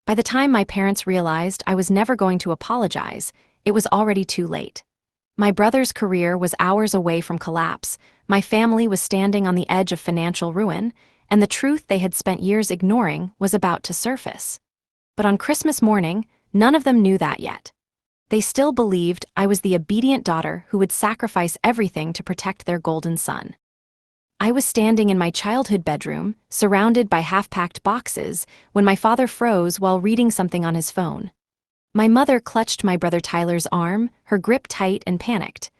By the time my parents realized I was never going to apologize, it was already too late. My brother's career was hours away from collapse, my family was standing on the edge of financial ruin, and the truth they had spent years ignoring was about to surface. But on Christmas morning, none of them knew that yet. They still believed I was the obedient daughter who would sacrifice everything to protect their golden son. I was standing in my childhood bedroom, surrounded by half-packed boxes, when my father froze while reading something on his phone. My mother clutched my brother Tyler's arm, her grip tight and panicked.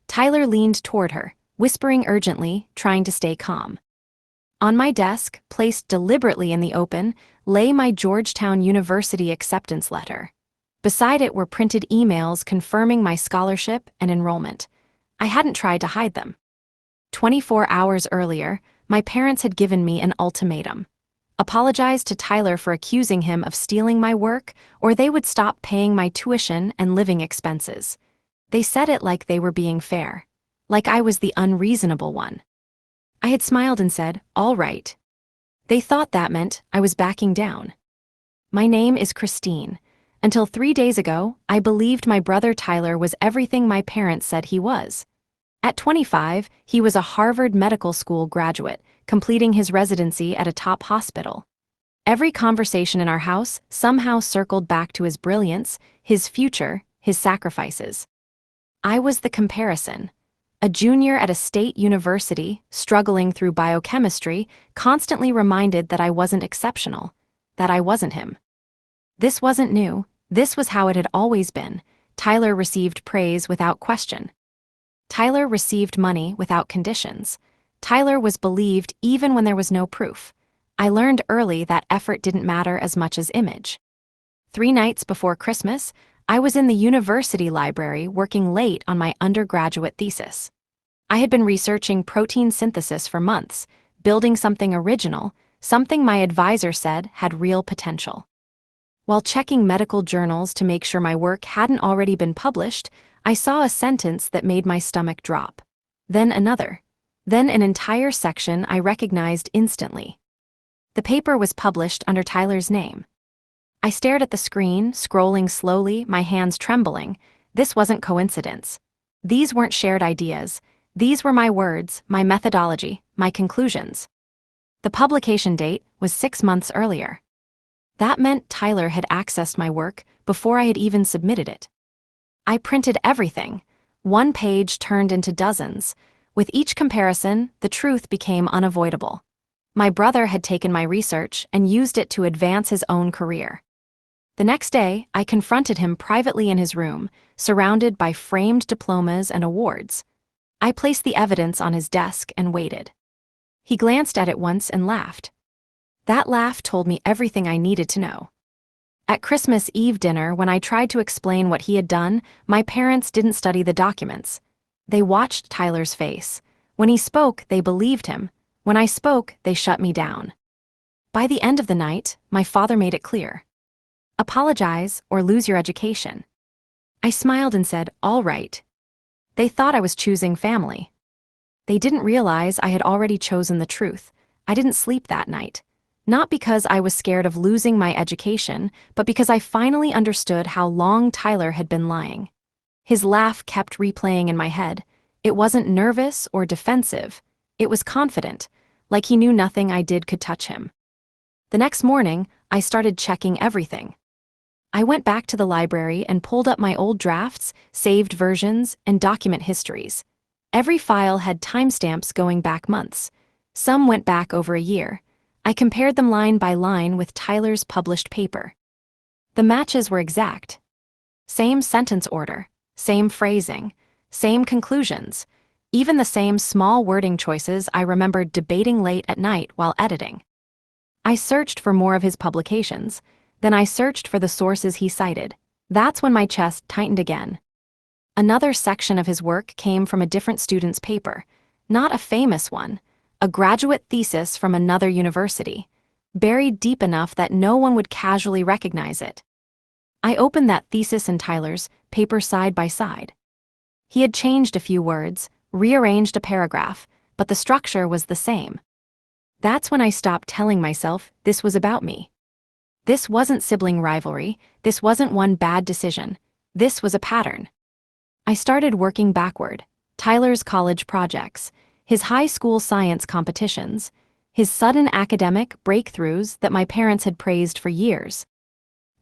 Tyler leaned toward her, whispering urgently, trying to stay calm. On my desk, placed deliberately in the open, lay my Georgetown University acceptance letter. Beside it were printed emails confirming my scholarship and enrollment. I hadn't tried to hide them. 24 hours earlier, my parents had given me an ultimatum. Apologize to Tyler for accusing him of stealing my work, or they would stop paying my tuition and living expenses. They said it like they were being fair, like I was the unreasonable one. I had smiled and said, "All right." They thought that meant I was backing down. My name is Christine. Until 3 days ago, I believed my brother Tyler was everything my parents said he was. At 25, he was a Harvard Medical School graduate, completing his residency at a top hospital. Every conversation in our house somehow circled back to his brilliance, his future, his sacrifices. I was the comparison. A junior at a state university, struggling through biochemistry, constantly reminded that I wasn't exceptional, that I wasn't him. This wasn't new, this was how it had always been. Tyler received praise without question. Tyler received money without conditions. Tyler was believed even when there was no proof. I learned early that effort didn't matter as much as image. 3 nights before Christmas, I was in the university library working late on my undergraduate thesis. I had been researching protein synthesis for months, building something original, something my advisor said had real potential. While checking medical journals to make sure my work hadn't already been published, I saw a sentence that made my stomach drop. Then another. Then an entire section I recognized instantly. The paper was published under Tyler's name. I stared at the screen, scrolling slowly, my hands trembling. This wasn't coincidence. These weren't shared ideas. These were my words, my methodology, my conclusions. The publication date was 6 months earlier. That meant Tyler had accessed my work before I had even submitted it. I printed everything. 1 page turned into dozens. With each comparison, the truth became unavoidable. My brother had taken my research and used it to advance his own career. The next day, I confronted him privately in his room, surrounded by framed diplomas and awards. I placed the evidence on his desk and waited. He glanced at it once and laughed. That laugh told me everything I needed to know. At Christmas Eve dinner, when I tried to explain what he had done, my parents didn't study the documents. They watched Tyler's face. When he spoke, they believed him. When I spoke, they shut me down. By the end of the night, my father made it clear. Apologize or lose your education. I smiled and said, "All right." They thought I was choosing family. They didn't realize I had already chosen the truth. I didn't sleep that night. Not because I was scared of losing my education, but because I finally understood how long Tyler had been lying. His laugh kept replaying in my head. It wasn't nervous or defensive. It was confident, like he knew nothing I did could touch him. The next morning, I started checking everything. I went back to the library and pulled up my old drafts, saved versions, and document histories. Every file had timestamps going back months. Some went back over a year. I compared them line by line with Tyler's published paper. The matches were exact. Same sentence order, same phrasing, same conclusions, even the same small wording choices I remembered debating late at night while editing. I searched for more of his publications, then I searched for the sources he cited. That's when my chest tightened again. Another section of his work came from a different student's paper, not a famous one, a graduate thesis from another university, buried deep enough that no one would casually recognize it. I opened that thesis and Tyler's paper side by side. He had changed a few words, rearranged a paragraph, but the structure was the same. That's when I stopped telling myself this was about me. This wasn't sibling rivalry, this wasn't one bad decision. This was a pattern. I started working backward. Tyler's college projects, his high school science competitions, his sudden academic breakthroughs that my parents had praised for years.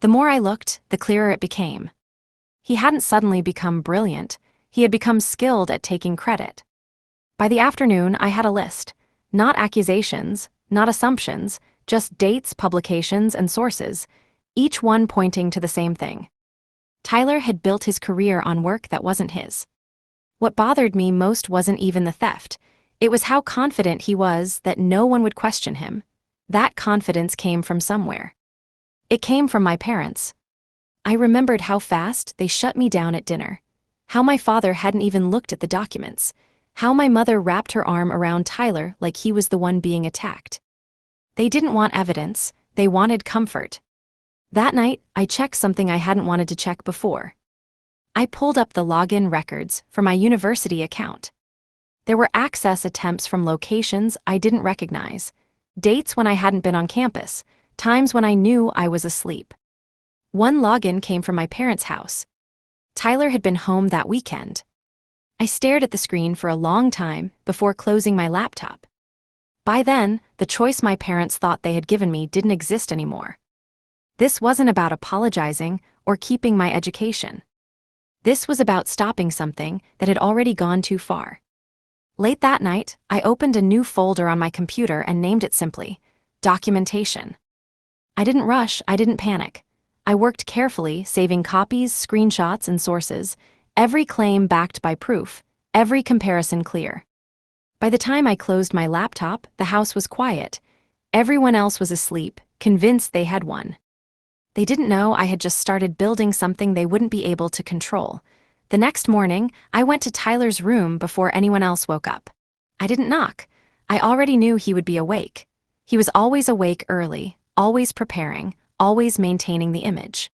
The more I looked, the clearer it became. He hadn't suddenly become brilliant, he had become skilled at taking credit. By the afternoon, I had a list. Not accusations, not assumptions, just dates, publications, and sources, each one pointing to the same thing. Tyler had built his career on work that wasn't his. What bothered me most wasn't even the theft. It was how confident he was that no one would question him. That confidence came from somewhere. It came from my parents. I remembered how fast they shut me down at dinner. How my father hadn't even looked at the documents. How my mother wrapped her arm around Tyler like he was the one being attacked. They didn't want evidence, they wanted comfort. That night, I checked something I hadn't wanted to check before. I pulled up the login records for my university account. There were access attempts from locations I didn't recognize, dates when I hadn't been on campus, times when I knew I was asleep. One login came from my parents' house. Tyler had been home that weekend. I stared at the screen for a long time before closing my laptop. By then, the choice my parents thought they had given me didn't exist anymore. This wasn't about apologizing or keeping my education. This was about stopping something that had already gone too far. Late that night, I opened a new folder on my computer and named it simply, Documentation. I didn't rush, I didn't panic. I worked carefully, saving copies, screenshots, and sources, every claim backed by proof, every comparison clear. By the time I closed my laptop, the house was quiet. Everyone else was asleep, convinced they had won. They didn't know I had just started building something they wouldn't be able to control. The next morning, I went to Tyler's room before anyone else woke up. I didn't knock. I already knew he would be awake. He was always awake early, always preparing, always maintaining the image.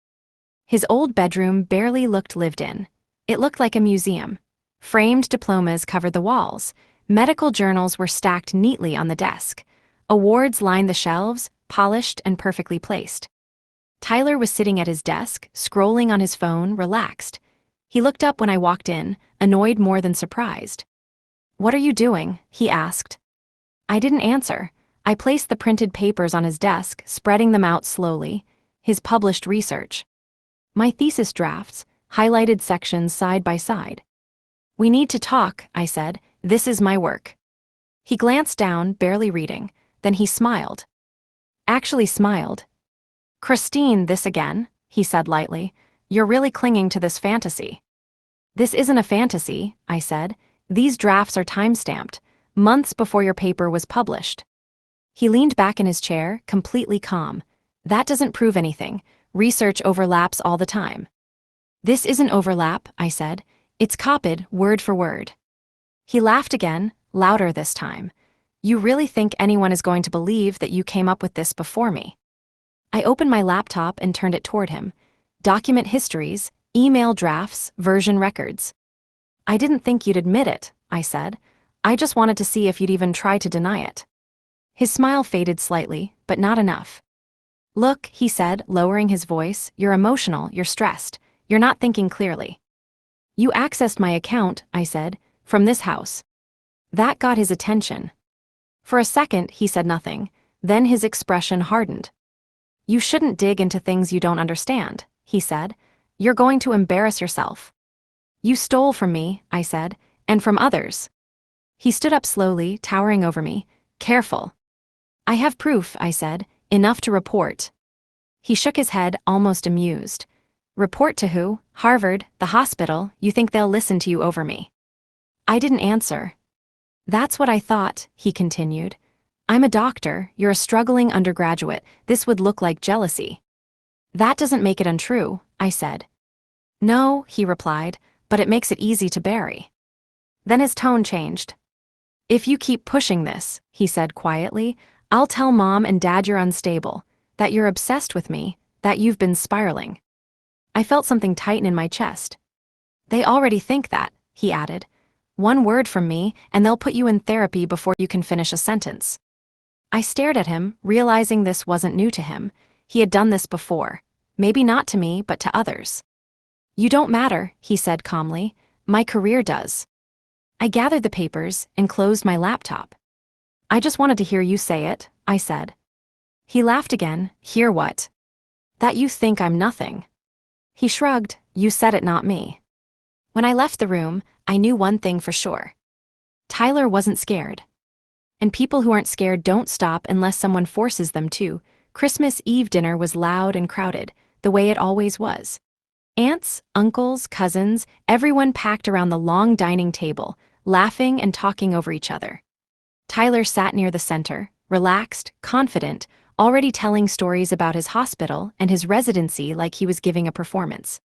His old bedroom barely looked lived in. It looked like a museum. Framed diplomas covered the walls. Medical journals were stacked neatly on the desk. Awards lined the shelves, polished and perfectly placed. Tyler was sitting at his desk, scrolling on his phone, relaxed. He looked up when I walked in, annoyed more than surprised. "What are you doing?" he asked. I didn't answer. I placed the printed papers on his desk, spreading them out slowly. His published research. My thesis drafts, highlighted sections side by side. "We need to talk," I said. "This is my work." He glanced down, barely reading. Then he smiled. Actually smiled. "Christine, this again," he said lightly. "You're really clinging to this fantasy." "This isn't a fantasy," I said. "These drafts are time-stamped, months before your paper was published." He leaned back in his chair, completely calm. "That doesn't prove anything. Research overlaps all the time." "This isn't overlap," I said. "It's copied, word for word." He laughed again, louder this time. "You really think anyone is going to believe that you came up with this before me?" I opened my laptop and turned it toward him. Document histories, email drafts, version records. "I didn't think you'd admit it," I said. "I just wanted to see if you'd even try to deny it." His smile faded slightly, but not enough. "Look," he said, lowering his voice, "you're emotional, you're stressed. You're not thinking clearly." "You accessed my account," I said, "from this house." That got his attention. For a second, he said nothing. Then his expression hardened. "You shouldn't dig into things you don't understand," he said. "You're going to embarrass yourself." "You stole from me," I said, "and from others." He stood up slowly, towering over me. "Careful." "I have proof," I said, "enough to report." He shook his head, almost amused. "Report to who? Harvard, the hospital? You think they'll listen to you over me?" I didn't answer. "That's what I thought," he continued. "I'm a doctor, you're a struggling undergraduate. This would look like jealousy." "That doesn't make it untrue," I said. "No," he replied, "but it makes it easy to bury." Then his tone changed. "If you keep pushing this," he said quietly, "I'll tell Mom and Dad you're unstable, that you're obsessed with me, that you've been spiraling." I felt something tighten in my chest. "They already think that," he added. "One word from me, and they'll put you in therapy before you can finish a sentence." I stared at him, realizing this wasn't new to him. He had done this before. Maybe not to me, but to others. You don't matter, he said calmly. My career does. I gathered the papers and closed my laptop. I just wanted to hear you say it, I said. He laughed again. Hear what? That you think I'm nothing. He shrugged. You said it, not me. When I left the room, I knew one thing for sure. Tyler wasn't scared. And people who aren't scared don't stop unless someone forces them to. Christmas Eve dinner was loud and crowded, the way it always was. Aunts, uncles, cousins, everyone packed around the long dining table, laughing and talking over each other. Tyler sat near the center, relaxed, confident, already telling stories about his hospital and his residency like he was giving a performance.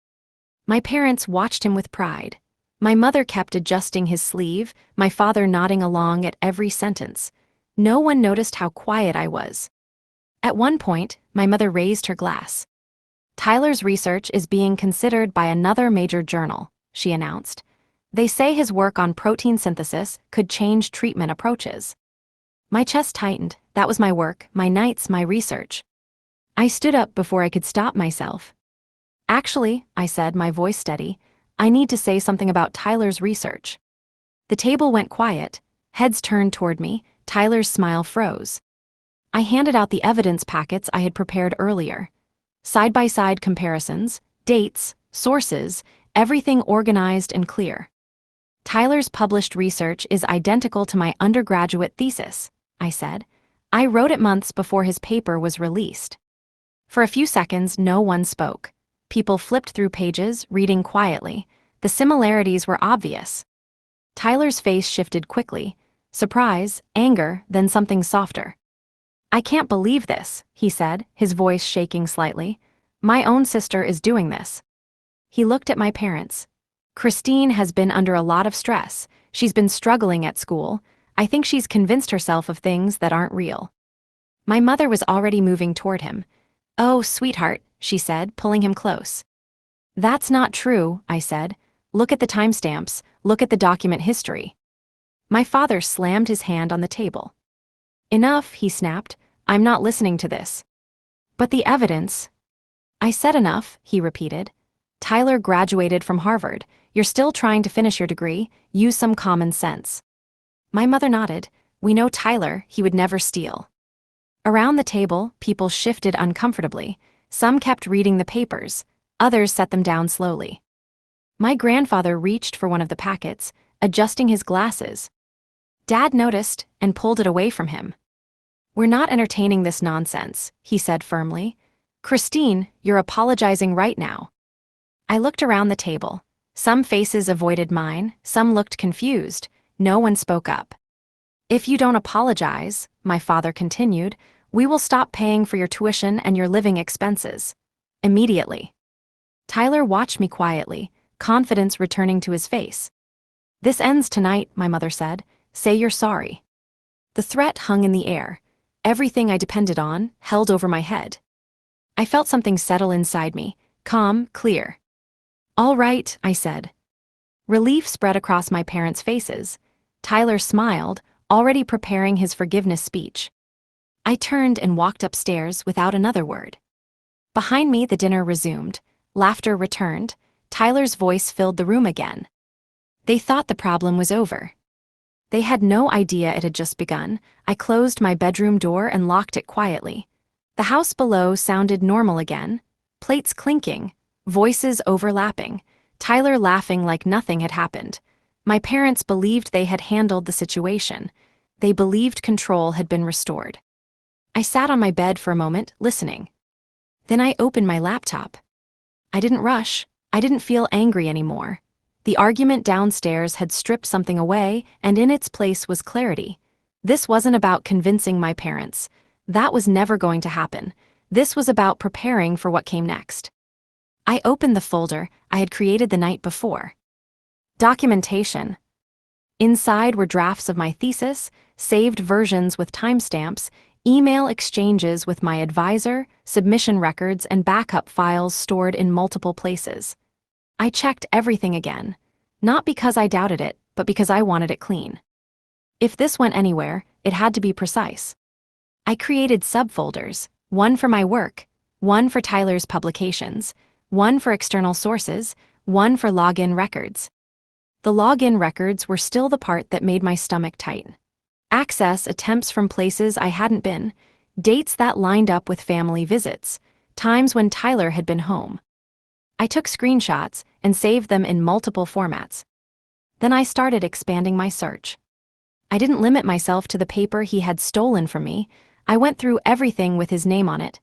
My parents watched him with pride. My mother kept adjusting his sleeve, my father nodding along at every sentence. No one noticed how quiet I was. At one point, my mother raised her glass. Tyler's research is being considered by another major journal, she announced. They say his work on protein synthesis could change treatment approaches. My chest tightened. That was my work, my nights, my research. I stood up before I could stop myself. Actually, I said, my voice steady, I need to say something about Tyler's research. The table went quiet, heads turned toward me, Tyler's smile froze. I handed out the evidence packets I had prepared earlier. Side-by-side comparisons, dates, sources, everything organized and clear. Tyler's published research is identical to my undergraduate thesis, I said. I wrote it months before his paper was released. For a few seconds, no one spoke. People flipped through pages, reading quietly. The similarities were obvious. Tyler's face shifted quickly. Surprise, anger, then something softer. I can't believe this, he said, his voice shaking slightly. My own sister is doing this. He looked at my parents. Christine has been under a lot of stress. She's been struggling at school. I think she's convinced herself of things that aren't real. My mother was already moving toward him. Oh, sweetheart, she said, pulling him close. That's not true, I said. Look at the timestamps, look at the document history. My father slammed his hand on the table. Enough, he snapped. I'm not listening to this. But the evidence. I said enough, he repeated. Tyler graduated from Harvard. You're still trying to finish your degree. Use some common sense. My mother nodded. We know Tyler, he would never steal. Around the table, people shifted uncomfortably. Some kept reading the papers. Others set them down slowly. My grandfather reached for one of the packets, adjusting his glasses. Dad noticed and pulled it away from him. We're not entertaining this nonsense, he said firmly. Christine, you're apologizing right now. I looked around the table. Some faces avoided mine, some looked confused. No one spoke up. If you don't apologize, my father continued, we will stop paying for your tuition and your living expenses. Immediately. Tyler watched me quietly, confidence returning to his face. This ends tonight, my mother said. Say you're sorry. The threat hung in the air. Everything I depended on held over my head. I felt something settle inside me, calm, clear. All right, I said. Relief spread across my parents' faces. Tyler smiled, already preparing his forgiveness speech. I turned and walked upstairs without another word. Behind me, the dinner resumed. Laughter returned. Tyler's voice filled the room again. They thought the problem was over. They had no idea it had just begun. I closed my bedroom door and locked it quietly. The house below sounded normal again. Plates clinking, voices overlapping, Tyler laughing like nothing had happened. My parents believed they had handled the situation. They believed control had been restored. I sat on my bed for a moment, listening. Then I opened my laptop. I didn't rush. I didn't feel angry anymore. The argument downstairs had stripped something away, and in its place was clarity. This wasn't about convincing my parents. That was never going to happen. This was about preparing for what came next. I opened the folder I had created the night before. Documentation. Inside were drafts of my thesis, saved versions with timestamps, email exchanges with my advisor, submission records, and backup files stored in multiple places. I checked everything again, not because I doubted it, but because I wanted it clean. If this went anywhere, it had to be precise. I created subfolders, one for my work, one for Tyler's publications, one for external sources, one for login records. The login records were still the part that made my stomach tight. Access attempts from places I hadn't been, dates that lined up with family visits, times when Tyler had been home. I took screenshots and saved them in multiple formats. Then I started expanding my search. I didn't limit myself to the paper he had stolen from me. I went through everything with his name on it.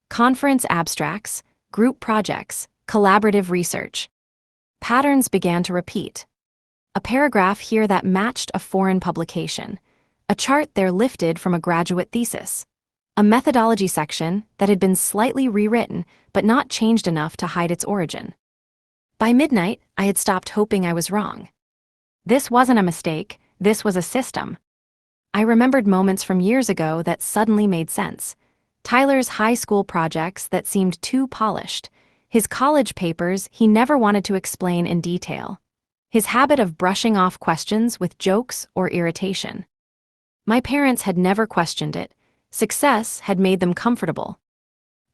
Conference abstracts, group projects, collaborative research. Patterns began to repeat. A paragraph here that matched a foreign publication. A chart there lifted from a graduate thesis. A methodology section that had been slightly rewritten but not changed enough to hide its origin. By midnight, I had stopped hoping I was wrong. This wasn't a mistake, this was a system. I remembered moments from years ago that suddenly made sense. Tyler's high school projects that seemed too polished. His college papers he never wanted to explain in detail. His habit of brushing off questions with jokes or irritation. My parents had never questioned it. Success had made them comfortable.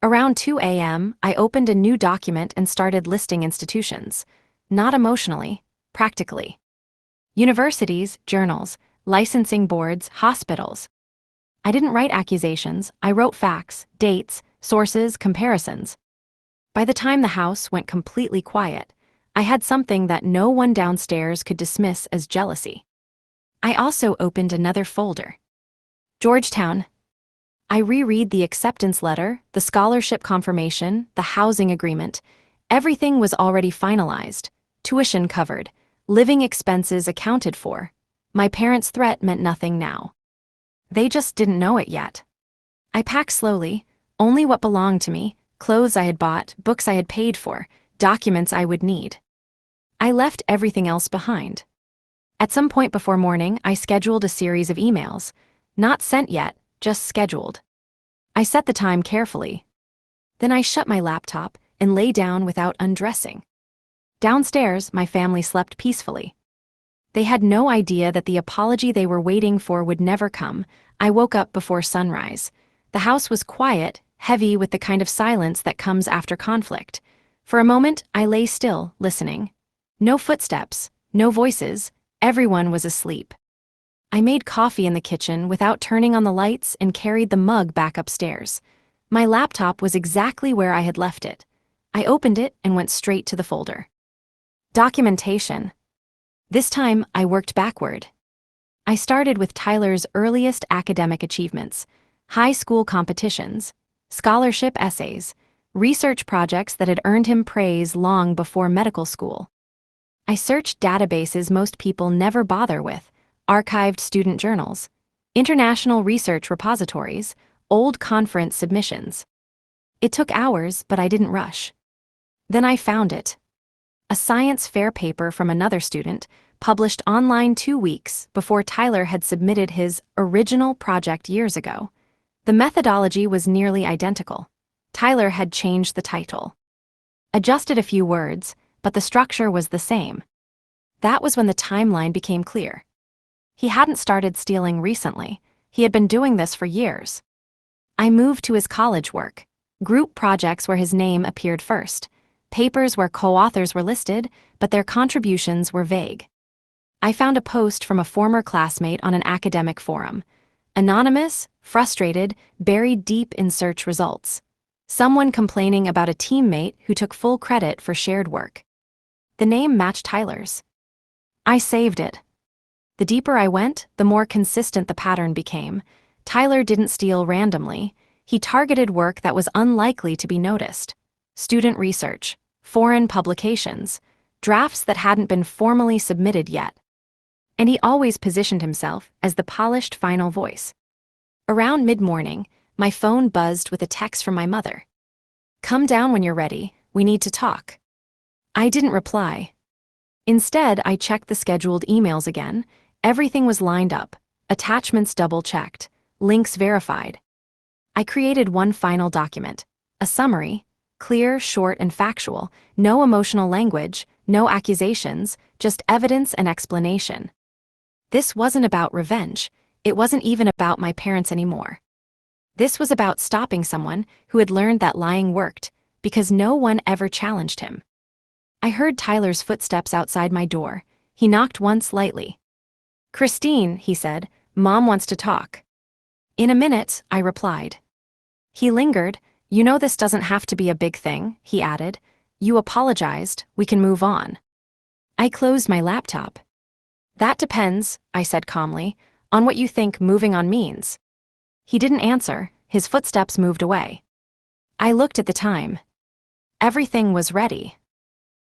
Around 2 a.m., I opened a new document and started listing institutions. Not emotionally, practically. Universities, journals, licensing boards, hospitals. I didn't write accusations, I wrote facts, dates, sources, comparisons. By the time the house went completely quiet, I had something that no one downstairs could dismiss as jealousy. I also opened another folder. Georgetown. I reread the acceptance letter, the scholarship confirmation, the housing agreement. Everything was already finalized, tuition covered, living expenses accounted for. My parents' threat meant nothing now. They just didn't know it yet. I packed slowly, only what belonged to me, clothes I had bought, books I had paid for, documents I would need. I left everything else behind. At some point before morning, I scheduled a series of emails. Not sent yet, just scheduled. I set the time carefully. Then I shut my laptop and lay down without undressing. Downstairs, my family slept peacefully. They had no idea that the apology they were waiting for would never come. I woke up before sunrise. The house was quiet, heavy with the kind of silence that comes after conflict. For a moment, I lay still, listening. No footsteps, no voices, everyone was asleep. I made coffee in the kitchen without turning on the lights and carried the mug back upstairs. My laptop was exactly where I had left it. I opened it and went straight to the folder. Documentation. This time, I worked backward. I started with Tyler's earliest academic achievements, high school competitions, scholarship essays, research projects that had earned him praise long before medical school. I searched databases most people never bother with, archived student journals, international research repositories, old conference submissions. It took hours, but I didn't rush. Then I found it. A science fair paper from another student, published online 2 weeks before Tyler had submitted his original project years ago. The methodology was nearly identical. Tyler had changed the title. Adjusted a few words, but the structure was the same. That was when the timeline became clear. He hadn't started stealing recently. He had been doing this for years. I moved to his college work. Group projects where his name appeared first. Papers where co-authors were listed, but their contributions were vague. I found a post from a former classmate on an academic forum. Anonymous, frustrated, buried deep in search results. Someone complaining about a teammate who took full credit for shared work. The name matched Tyler's. I saved it. The deeper I went, the more consistent the pattern became. Tyler didn't steal randomly. He targeted work that was unlikely to be noticed. Student research, foreign publications, drafts that hadn't been formally submitted yet. And he always positioned himself as the polished final voice. Around mid-morning, my phone buzzed with a text from my mother. "Come down when you're ready, we need to talk." I didn't reply. Instead, I checked the scheduled emails again. Everything was lined up, attachments double-checked, links verified. I created one final document, a summary, clear, short, and factual, no emotional language, no accusations, just evidence and explanation. This wasn't about revenge. It wasn't even about my parents anymore. This was about stopping someone who had learned that lying worked, because no one ever challenged him. I heard Tyler's footsteps outside my door. He knocked once lightly. "Christine," he said, "Mom wants to talk." "In a minute," I replied. He lingered. "You know this doesn't have to be a big thing," he added. "You apologized, we can move on." I closed my laptop. "That depends," I said calmly, "on what you think moving on means." He didn't answer. His footsteps moved away. I looked at the time. Everything was ready.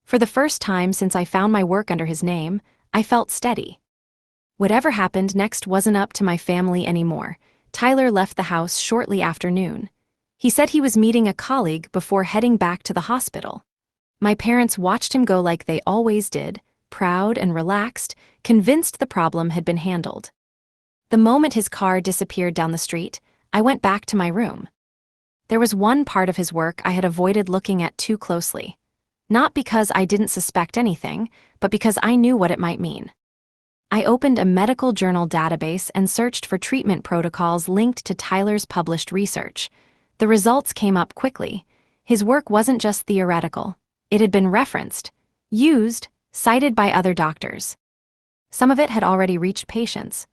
For the first time since I found my work under his name, I felt steady. Whatever happened next wasn't up to my family anymore. Tyler left the house shortly after noon. He said he was meeting a colleague before heading back to the hospital. My parents watched him go like they always did, proud and relaxed, convinced the problem had been handled. The moment his car disappeared down the street, I went back to my room. There was one part of his work I had avoided looking at too closely. Not because I didn't suspect anything, but because I knew what it might mean. I opened a medical journal database and searched for treatment protocols linked to Tyler's published research. The results came up quickly. His work wasn't just theoretical. It had been referenced, used, cited by other doctors. Some of it had already reached patients.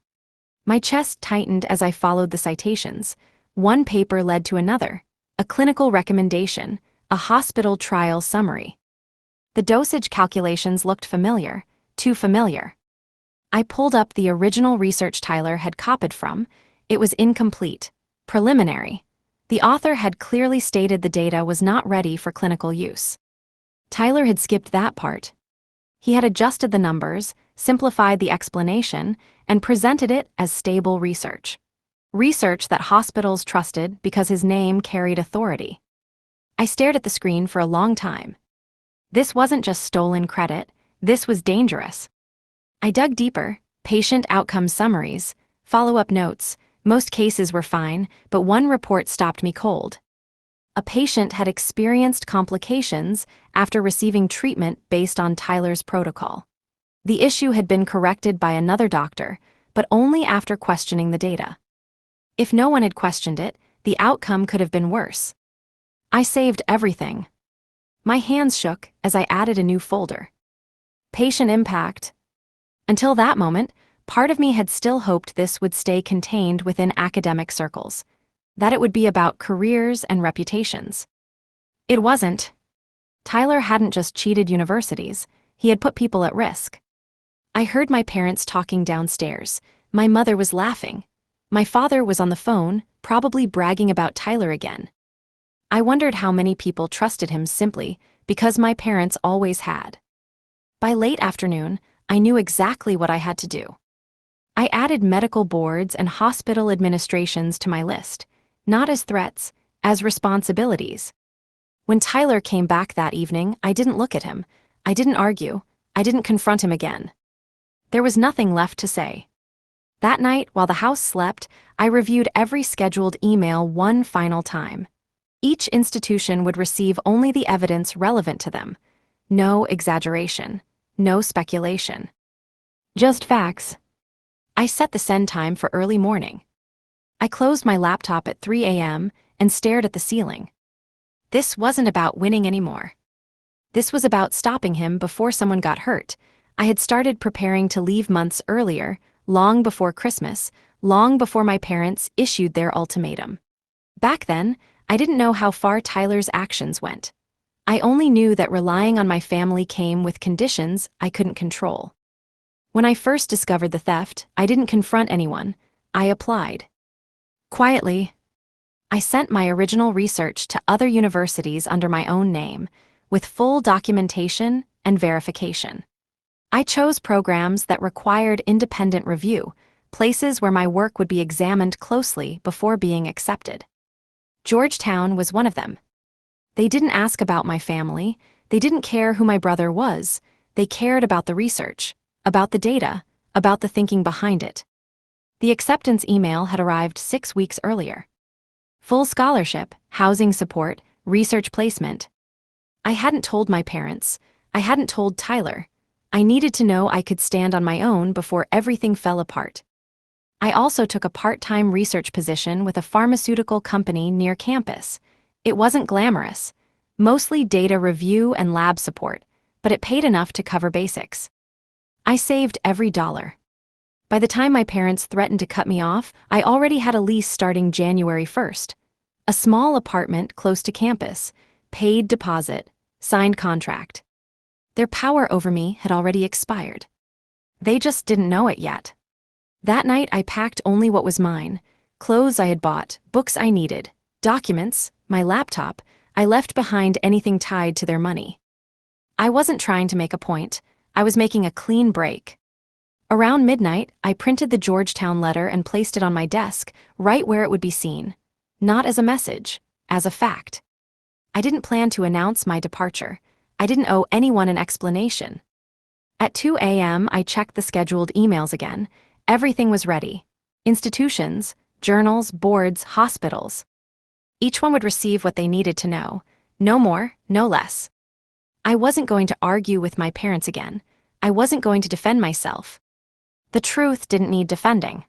My chest tightened as I followed the citations. One paper led to another, a clinical recommendation, a hospital trial summary. The dosage calculations looked familiar, too familiar. I pulled up the original research Tyler had copied from. It was incomplete, preliminary. The author had clearly stated the data was not ready for clinical use. Tyler had skipped that part. He had adjusted the numbers, simplified the explanation, and presented it as stable research. Research that hospitals trusted because his name carried authority. I stared at the screen for a long time. This wasn't just stolen credit, this was dangerous. I dug deeper, patient outcome summaries, follow-up notes. Most cases were fine, but one report stopped me cold. A patient had experienced complications after receiving treatment based on Tyler's protocol. The issue had been corrected by another doctor, but only after questioning the data. If no one had questioned it, the outcome could have been worse. I saved everything. My hands shook as I added a new folder. Patient impact. Until that moment, part of me had still hoped this would stay contained within academic circles, that it would be about careers and reputations. It wasn't. Tyler hadn't just cheated universities, he had put people at risk. I heard my parents talking downstairs. My mother was laughing. My father was on the phone, probably bragging about Tyler again. I wondered how many people trusted him simply because my parents always had. By late afternoon, I knew exactly what I had to do. I added medical boards and hospital administrations to my list, not as threats, as responsibilities. When Tyler came back that evening, I didn't look at him. I didn't argue. I didn't confront him again. There was nothing left to say. That night, while the house slept, I reviewed every scheduled email one final time. Each institution would receive only the evidence relevant to them. No exaggeration. No speculation. Just facts. I set the send time for early morning. I closed my laptop at 3 a.m. and stared at the ceiling. This wasn't about winning anymore. This was about stopping him before someone got hurt. I had started preparing to leave months earlier, long before Christmas, long before my parents issued their ultimatum. Back then, I didn't know how far Tyler's actions went. I only knew that relying on my family came with conditions I couldn't control. When I first discovered the theft, I didn't confront anyone. I applied. Quietly, I sent my original research to other universities under my own name, with full documentation and verification. I chose programs that required independent review, places where my work would be examined closely before being accepted. Georgetown was one of them. They didn't ask about my family, they didn't care who my brother was, they cared about the research, about the data, about the thinking behind it. The acceptance email had arrived 6 weeks earlier. Full scholarship, housing support, research placement. I hadn't told my parents, I hadn't told Tyler. I needed to know I could stand on my own before everything fell apart. I also took a part-time research position with a pharmaceutical company near campus. It wasn't glamorous, mostly data review and lab support, but it paid enough to cover basics. I saved every dollar. By the time my parents threatened to cut me off, I already had a lease starting January 1st. A small apartment close to campus, paid deposit, signed contract. Their power over me had already expired. They just didn't know it yet. That night I packed only what was mine: clothes I had bought, books I needed, documents, my laptop. I left behind anything tied to their money. I wasn't trying to make a point. I was making a clean break. Around midnight, I printed the Georgetown letter and placed it on my desk, right where it would be seen. Not as a message, as a fact. I didn't plan to announce my departure. I didn't owe anyone an explanation. At 2 a.m., I checked the scheduled emails again. Everything was ready. Institutions, journals, boards, hospitals. Each one would receive what they needed to know. No more, no less. I wasn't going to argue with my parents again. I wasn't going to defend myself. The truth didn't need defending.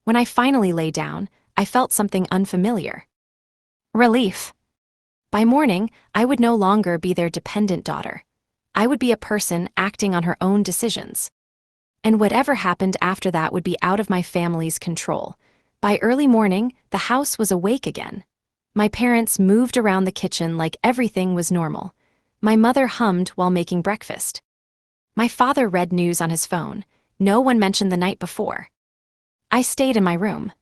When I finally lay down, I felt something unfamiliar. Relief. By morning, I would no longer be their dependent daughter. I would be a person acting on her own decisions. And whatever happened after that would be out of my family's control. By early morning, the house was awake again. My parents moved around the kitchen like everything was normal. My mother hummed while making breakfast. My father read news on his phone. No one mentioned the night before. I stayed in my room.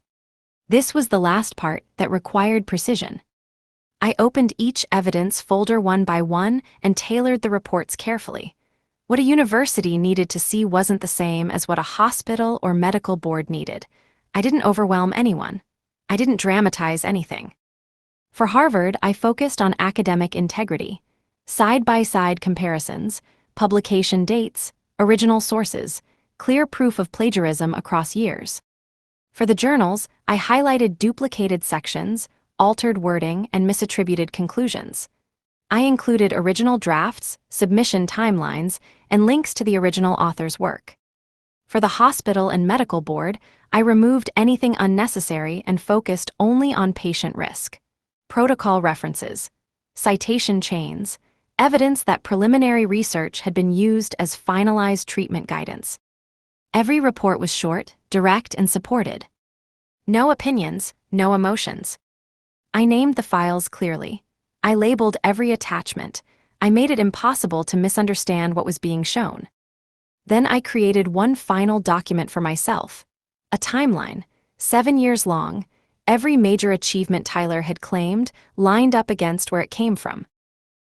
This was the last part that required precision. I opened each evidence folder one by one and tailored the reports carefully. What a university needed to see wasn't the same as what a hospital or medical board needed. I didn't overwhelm anyone. I didn't dramatize anything. For Harvard, I focused on academic integrity, side-by-side comparisons, publication dates, original sources, clear proof of plagiarism across years. For the journals, I highlighted duplicated sections, altered wording, and misattributed conclusions. I included original drafts, submission timelines, and links to the original author's work. For the hospital and medical board, I removed anything unnecessary and focused only on patient risk. Protocol references, citation chains, evidence that preliminary research had been used as finalized treatment guidance. Every report was short, direct, and supported. No opinions, no emotions. I named the files clearly. I labeled every attachment. I made it impossible to misunderstand what was being shown. Then I created one final document for myself. A timeline, 7 years long, every major achievement Tyler had claimed, lined up against where it came from.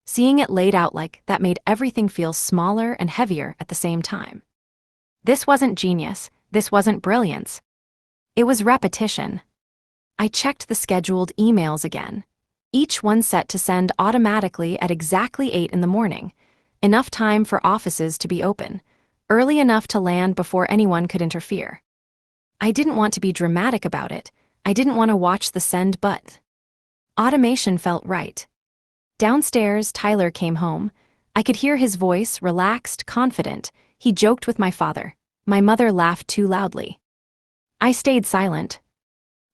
Seeing it laid out like that made everything feel smaller and heavier at the same time. This wasn't genius. This wasn't brilliance. It was repetition. I checked the scheduled emails again, each one set to send automatically at exactly 8 in the morning, enough time for offices to be open, early enough to land before anyone could interfere. I didn't want to be dramatic about it. I didn't want to watch the send button. Automation felt right. Downstairs, Tyler came home. I could hear his voice, relaxed, confident. He joked with my father. My mother laughed too loudly. I stayed silent.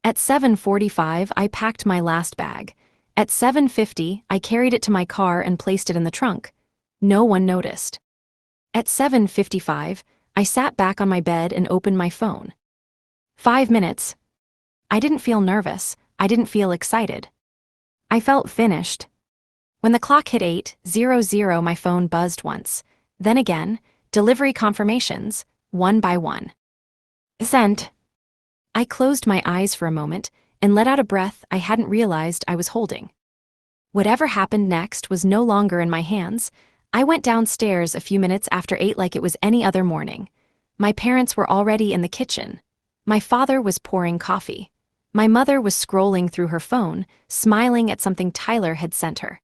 At 7:45, I packed my last bag. At 7:50, I carried it to my car and placed it in the trunk. No one noticed. At 7:55, I sat back on my bed and opened my phone. 5 minutes. I didn't feel nervous. I didn't feel excited. I felt finished. When the clock hit 8:00, my phone buzzed once. Then again, delivery confirmations, one by one. Sent. I closed my eyes for a moment and let out a breath I hadn't realized I was holding. Whatever happened next was no longer in my hands. I went downstairs a few minutes after 8 like it was any other morning. My parents were already in the kitchen. My father was pouring coffee. My mother was scrolling through her phone, smiling at something Tyler had sent her.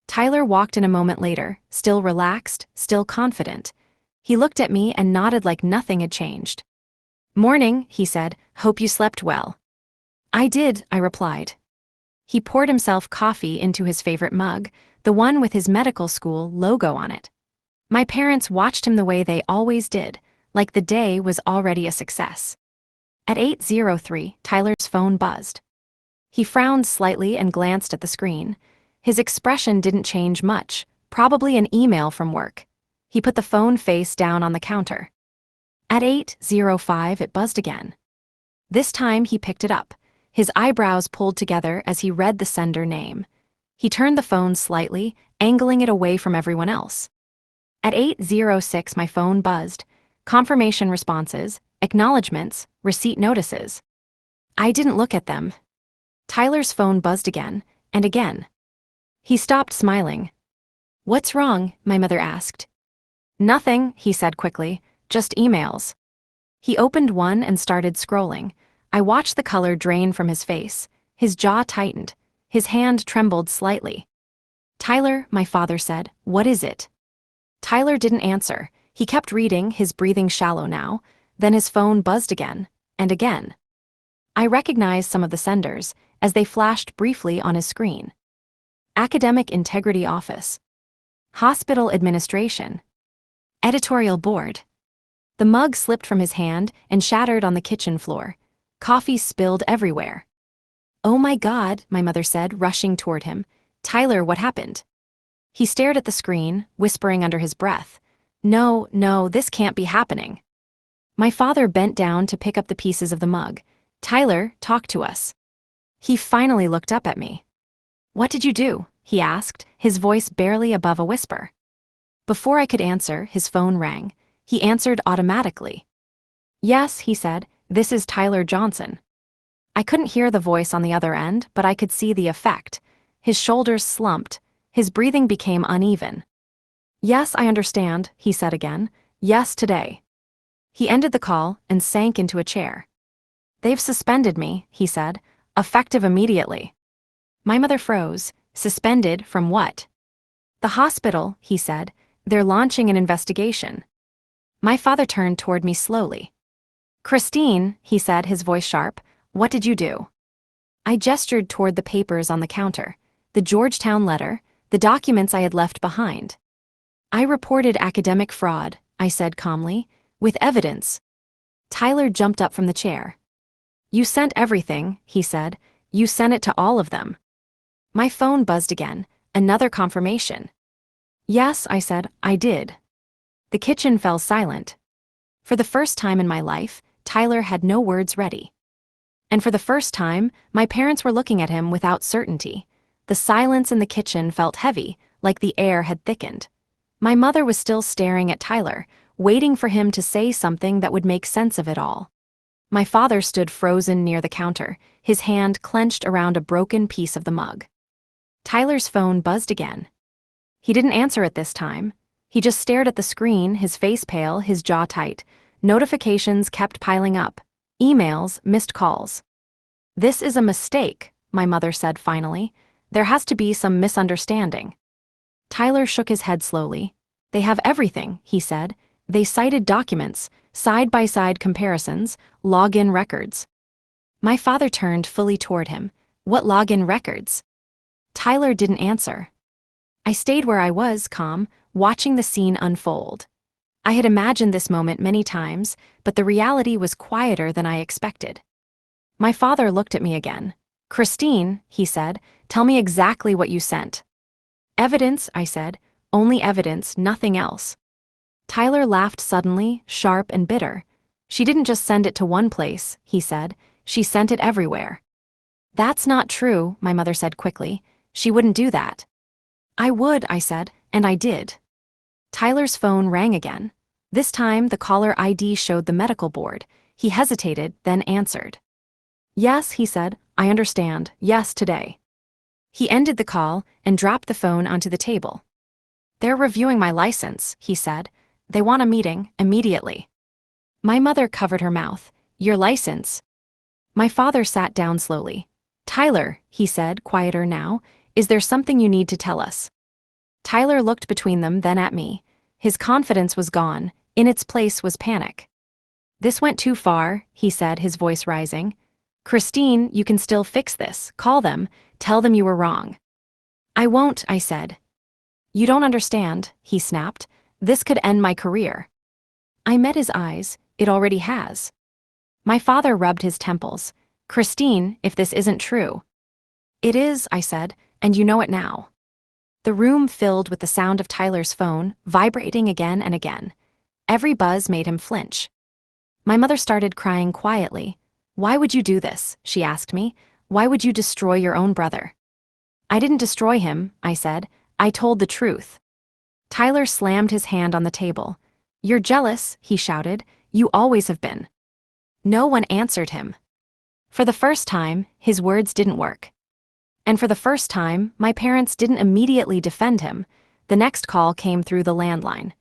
Tyler walked in a moment later, still relaxed, still confident. He looked at me and nodded like nothing had changed. "Morning," he said. "Hope you slept well." "I did," I replied. He poured himself coffee into his favorite mug, the one with his medical school logo on it. My parents watched him the way they always did, like the day was already a success. At 8:03, Tyler's phone buzzed. He frowned slightly and glanced at the screen. His expression didn't change much, probably an email from work. He put the phone face down on the counter. At 8:05, it buzzed again. This time he picked it up, his eyebrows pulled together as he read the sender name. He turned the phone slightly, angling it away from everyone else. At 8:06, my phone buzzed. Confirmation responses, acknowledgements, receipt notices. I didn't look at them. Tyler's phone buzzed again, and again. He stopped smiling. "What's wrong?" my mother asked. "Nothing," he said quickly, "just emails." He opened one and started scrolling. I watched the color drain from his face. His jaw tightened. His hand trembled slightly. "Tyler," my father said, "what is it?" Tyler didn't answer. He kept reading, his breathing shallow now. Then his phone buzzed again, and again. I recognized some of the senders, as they flashed briefly on his screen. Academic Integrity Office. Hospital Administration. Editorial Board. The mug slipped from his hand and shattered on the kitchen floor. Coffee spilled everywhere. "Oh my God," my mother said, rushing toward him. "Tyler, what happened?" He stared at the screen, whispering under his breath. No, this can't be happening." My father bent down to pick up the pieces of the mug. "Tyler, talk to us." He finally looked up at me. "What did you do?" he asked, his voice barely above a whisper. Before I could answer, his phone rang. He answered automatically. "Yes," he said, "this is Tyler Johnson." I couldn't hear the voice on the other end, but I could see the effect. His shoulders slumped. His breathing became uneven. "Yes, I understand," he said again. "Yes, today." He ended the call and sank into a chair. "They've suspended me," he said, "effective immediately." My mother froze. "Suspended from what?" "The hospital," he said. "They're launching an investigation." My father turned toward me slowly. "Christine," he said, his voice sharp, "what did you do?" I gestured toward the papers on the counter, the Georgetown letter, the documents I had left behind. "I reported academic fraud," I said calmly, "with evidence." Tyler jumped up from the chair. "You sent everything," he said. "You sent it to all of them." My phone buzzed again, another confirmation. "Yes," I said, "I did." The kitchen fell silent. For the first time in my life, Tyler had no words ready. And for the first time, my parents were looking at him without certainty. The silence in the kitchen felt heavy, like the air had thickened. My mother was still staring at Tyler, waiting for him to say something that would make sense of it all. My father stood frozen near the counter, his hand clenched around a broken piece of the mug. Tyler's phone buzzed again. He didn't answer it this time. He just stared at the screen, his face pale, his jaw tight. Notifications kept piling up. Emails, missed calls. "This is a mistake," my mother said finally. "There has to be some misunderstanding." Tyler shook his head slowly. "They have everything," he said. "They cited documents, side-by-side comparisons, login records." My father turned fully toward him. "What login records?" Tyler didn't answer. I stayed where I was, calm, watching the scene unfold. I had imagined this moment many times, but the reality was quieter than I expected. My father looked at me again. "Christine," he said, "tell me exactly what you sent." "Evidence," I said. "Only evidence, nothing else." Tyler laughed suddenly, sharp and bitter. "She didn't just send it to one place," he said. "She sent it everywhere." "That's not true," my mother said quickly. "She wouldn't do that." "I would," I said, and I did. Tyler's phone rang again. This time, the caller ID showed the medical board. He hesitated, then answered. "Yes," he said, "I understand. Yes, today." He ended the call and dropped the phone onto the table. "They're reviewing my license," he said. "They want a meeting, immediately." My mother covered her mouth. "Your license?" My father sat down slowly. "Tyler," he said, quieter now, "is there something you need to tell us?" Tyler looked between them, then at me. His confidence was gone. In its place was panic. "This went too far," he said, his voice rising. "Christine, you can still fix this. Call them. Tell them you were wrong." "I won't," I said. "You don't understand," he snapped. "This could end my career." I met his eyes. "It already has." My father rubbed his temples. Christine, if this isn't true. It is, I said, and you know it now. The room filled with the sound of Tyler's phone, vibrating again and again. Every buzz made him flinch. My mother started crying quietly. Why would you do this? She asked me. Why would you destroy your own brother? I didn't destroy him, I said. I told the truth. Tyler slammed his hand on the table. You're jealous, he shouted. You always have been. No one answered him. For the first time, his words didn't work. And for the first time, my parents didn't immediately defend him. The next call came through the landline.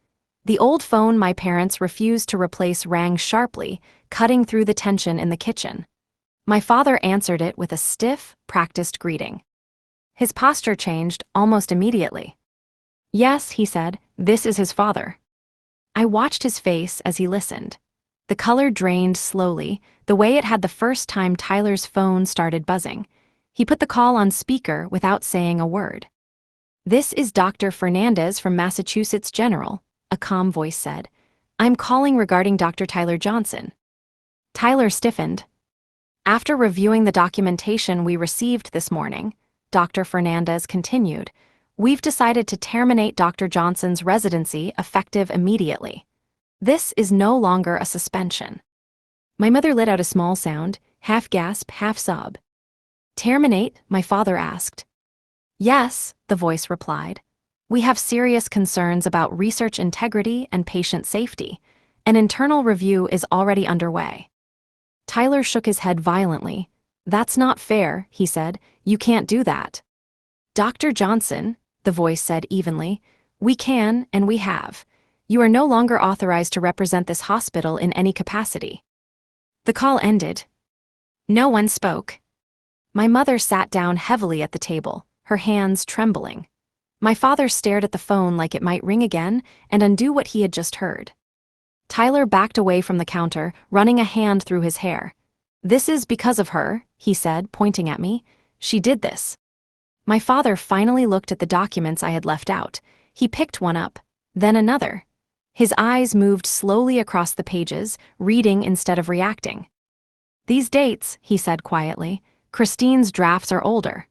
The old phone my parents refused to replace rang sharply, cutting through the tension in the kitchen. My father answered it with a stiff, practiced greeting. His posture changed almost immediately. Yes, he said, this is his father. I watched his face as he listened. The color drained slowly, the way it had the first time Tyler's phone started buzzing. He put the call on speaker without saying a word. This is Dr. Fernandez from Massachusetts General, a calm voice said. I'm calling regarding Dr. Tyler Johnson. Tyler stiffened. After reviewing the documentation we received this morning, Dr. Fernandez continued, we've decided to terminate Dr. Johnson's residency effective immediately. This is no longer a suspension. My mother let out a small sound, half gasp, half sob. Terminate? My father asked. Yes, the voice replied. We have serious concerns about research integrity and patient safety. An internal review is already underway. Tyler shook his head violently. That's not fair, he said. You can't do that. Dr. Johnson, the voice said evenly, we can and we have. You are no longer authorized to represent this hospital in any capacity. The call ended. No one spoke. My mother sat down heavily at the table, her hands trembling. My father stared at the phone like it might ring again and undo what he had just heard. Tyler backed away from the counter, running a hand through his hair. This is because of her, he said, pointing at me. She did this. My father finally looked at the documents I had left out. He picked one up, then another. His eyes moved slowly across the pages, reading instead of reacting. These dates, he said quietly, Christine's drafts are older.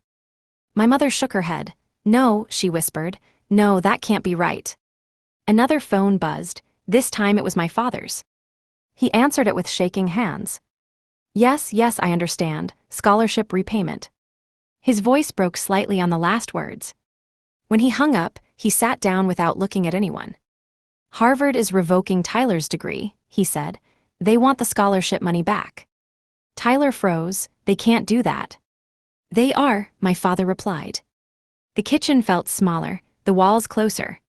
My mother shook her head. No, she whispered. No, that can't be right. Another phone buzzed. This time it was my father's. He answered it with shaking hands. Yes, yes, I understand. Scholarship repayment. His voice broke slightly on the last words. When he hung up, he sat down without looking at anyone. Harvard is revoking Tyler's degree, he said. They want the scholarship money back. Tyler froze. They can't do that. They are, my father replied. The kitchen felt smaller, the walls closer.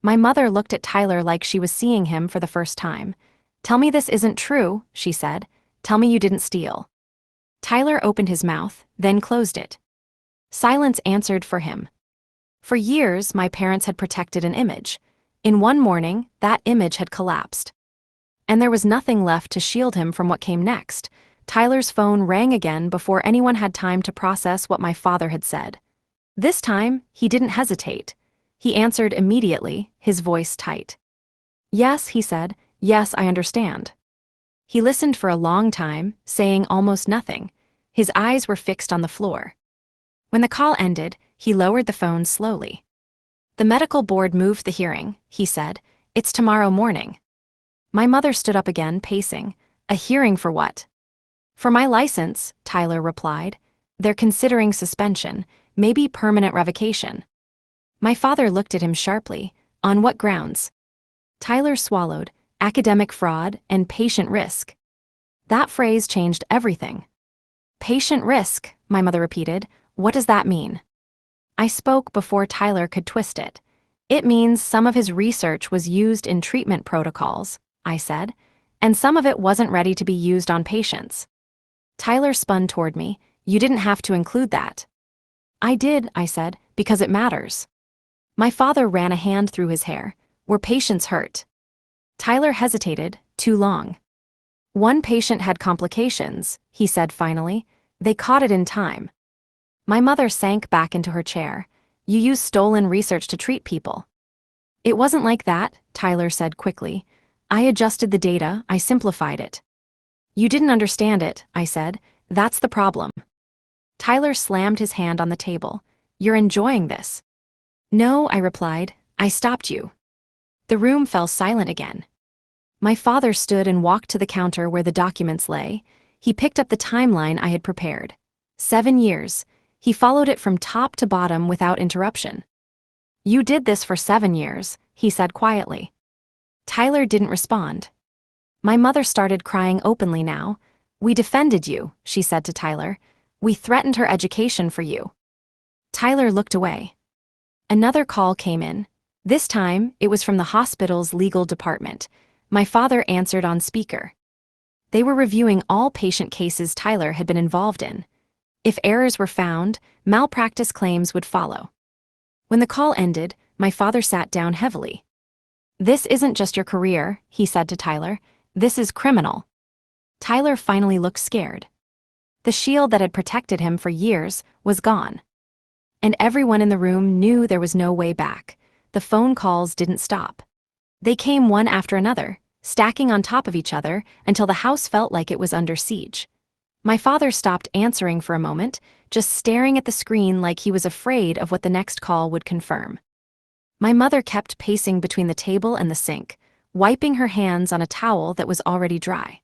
My mother looked at Tyler like she was seeing him for the first time. Tell me this isn't true, she said. Tell me you didn't steal. Tyler opened his mouth, then closed it. Silence answered for him. For years, my parents had protected an image. In one morning, that image had collapsed. And there was nothing left to shield him from what came next. Tyler's phone rang again before anyone had time to process what my father had said. This time, he didn't hesitate. He answered immediately, his voice tight. Yes, he said. Yes, I understand. He listened for a long time, saying almost nothing. His eyes were fixed on the floor. When the call ended, he lowered the phone slowly. The medical board moved the hearing, he said. It's tomorrow morning. My mother stood up again, pacing. A hearing for what? For my license, Tyler replied. They're considering suspension, maybe permanent revocation. My father looked at him sharply. On what grounds? Tyler swallowed. Academic fraud and patient risk. That phrase changed everything. Patient risk, my mother repeated. What does that mean? I spoke before Tyler could twist it. It means some of his research was used in treatment protocols, I said, and some of it wasn't ready to be used on patients. Tyler spun toward me. You didn't have to include that. I did, I said, because it matters. My father ran a hand through his hair. Were patients hurt? Tyler hesitated, too long. One patient had complications, he said finally. They caught it in time. My mother sank back into her chair. You use stolen research to treat people. It wasn't like that, Tyler said quickly. I adjusted the data, I simplified it. You didn't understand it, I said. That's the problem. Tyler slammed his hand on the table. You're enjoying this. No, I replied. I stopped you. The room fell silent again. My father stood and walked to the counter where the documents lay. He picked up the timeline I had prepared. 7 years. He followed it from top to bottom without interruption. You did this for 7 years, he said quietly. Tyler didn't respond. My mother started crying openly now. We defended you, she said to Tyler. We threatened her education for you. Tyler looked away. Another call came in. This time, it was from the hospital's legal department. My father answered on speaker. They were reviewing all patient cases Tyler had been involved in. If errors were found, malpractice claims would follow. When the call ended, my father sat down heavily. This isn't just your career, he said to Tyler. This is criminal. Tyler finally looked scared. The shield that had protected him for years was gone. And everyone in the room knew there was no way back. The phone calls didn't stop. They came one after another, stacking on top of each other until the house felt like it was under siege. My father stopped answering for a moment, just staring at the screen like he was afraid of what the next call would confirm. My mother kept pacing between the table and the sink, wiping her hands on a towel that was already dry.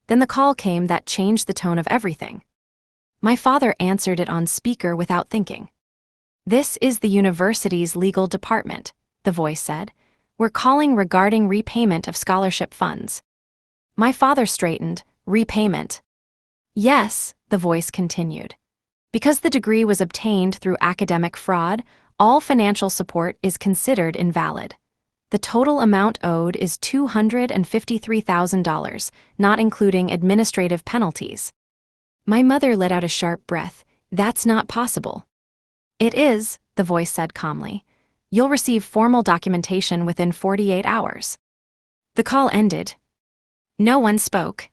Then the call came that changed the tone of everything. My father answered it on speaker without thinking. This is the university's legal department, the voice said. We're calling regarding repayment of scholarship funds. My father straightened. Repayment. Yes, the voice continued. Because the degree was obtained through academic fraud, all financial support is considered invalid. The total amount owed is $253,000, not including administrative penalties. My mother let out a sharp breath. That's not possible. It is, the voice said calmly. You'll receive formal documentation within 48 hours. The call ended. No one spoke.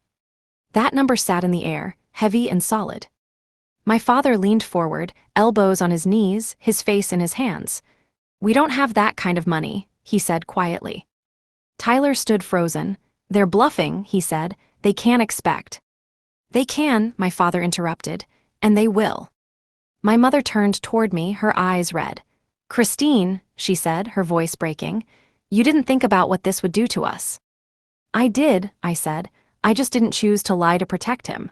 That number sat in the air, heavy and solid. My father leaned forward, elbows on his knees, his face in his hands. We don't have that kind of money, he said quietly. Tyler stood frozen. They're bluffing, he said. They can't expect. They can, my father interrupted, and they will. My mother turned toward me, her eyes red. Christine, she said, her voice breaking, you didn't think about what this would do to us. I did, I said. I just didn't choose to lie to protect him.